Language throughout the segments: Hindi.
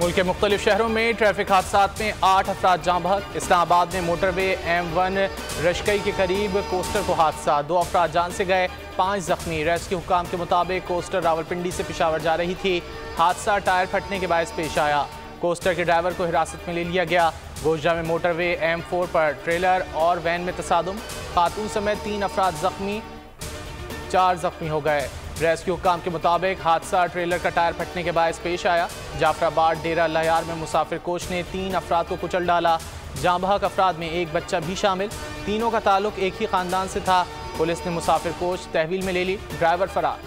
मुल्क के मुख्तलिफ शहरों में ट्रैफिक हादसात में 8 अफराद जाँ बहक। इस्लामाबाद में मोटरवे M1 रशकई के करीब कोस्टर को हादसा, 2 अफराद जान से गए, 5 जख्मी। रेस्क्यू हुकाम के मुताबिक कोस्टर रावलपिंडी से पेशावर जा रही थी। हादसा टायर फटने के बायस पेश आया। कोस्टर के ड्राइवर को हिरासत में ले लिया गया। गोशा में मोटरवे M4 पर ट्रेलर और वैन में तसादुम, खातून समेत 3 अफराद जख्मी, 4 जख्मी हो गए। रेस्क्यू हुकाम के मुताबिक हादसा ट्रेलर का टायर फटने के बायस पेश आया। जाफराबाद डेरा लयार में मुसाफिर कोच ने 3 अफराद को कुचल डाला। जाँ बहक अफराद में एक बच्चा भी शामिल। तीनों का ताल्लुक एक ही खानदान से था। पुलिस ने मुसाफिर कोच तहवील में ले ली, ड्राइवर फरार।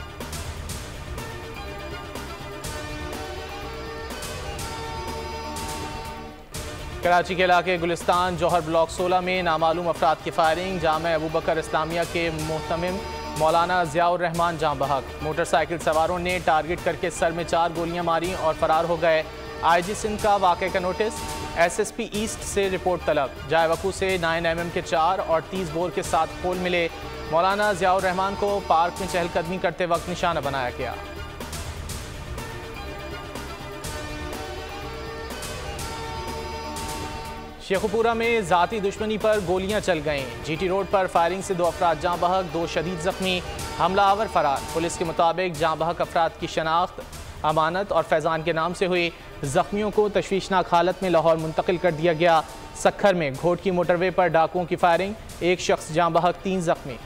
कराची के इलाके गुलिस्तान जौहर ब्लॉक 16 में नामालूम अफराद की फायरिंग। जामे अबू बकर इस्लामिया के मुहतमिम मौलाना ज़ियाउर रहमान जाँ बहक। मोटरसाइकिल सवारों ने टारगेट करके सर में 4 गोलियां मारी और फरार हो गए। IG सिंध का वाक़े का नोटिस। SSP ईस्ट से रिपोर्ट तलब। जाए वकू से 9mm के 4 और 30 बोर के 7 खोल मिले। मौलाना ज़ियाउर रहमान को पार्क में चहलकदमी करते वक्त निशाना बनाया गया। शेखुपुरा में जाती दुश्मनी पर गोलियां चल गईं। GT रोड पर फायरिंग से 2 अफराद जाँ बहक, 2 शदीद जख्मी, हमलावर फरार। पुलिस के मुताबिक जाँ बहक अफराद की शनाख्त अमानत और फैज़ान के नाम से हुई। जख्मियों को तशवीशनाक हालत में लाहौर मुंतकिल कर दिया गया। सक्खर में घोट की मोटरवे पर डाकुओं की फायरिंग, 1 शख्स जाँ बहक, 3 जख्मी।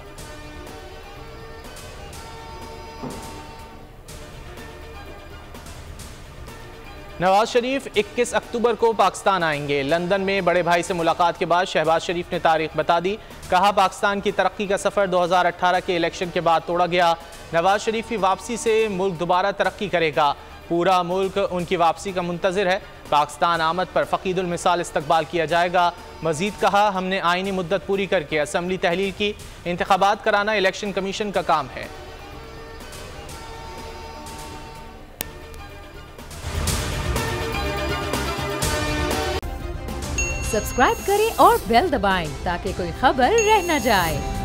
नवाज शरीफ 21 अक्टूबर को पाकिस्तान आएंगे। लंदन में बड़े भाई से मुलाकात के बाद शहबाज शरीफ ने तारीख बता दी। कहा पाकिस्तान की तरक्की का सफ़र 2018 के इलेक्शन के बाद तोड़ा गया। नवाज शरीफ की वापसी से मुल्क दोबारा तरक्की करेगा। पूरा मुल्क उनकी वापसी का मुंतज़िर है। पाकिस्तान आमद पर फ़कीदुल मिसाल इस्तकबाल किया जाएगा। मज़ीद कहा हमने आईनी मुद्दत पूरी करके असम्बली तहलील की। इंतखाबात कराना इलेक्शन कमीशन का काम है। सब्सक्राइब करें और बेल दबाएं ताकि कोई खबर रह न जाए।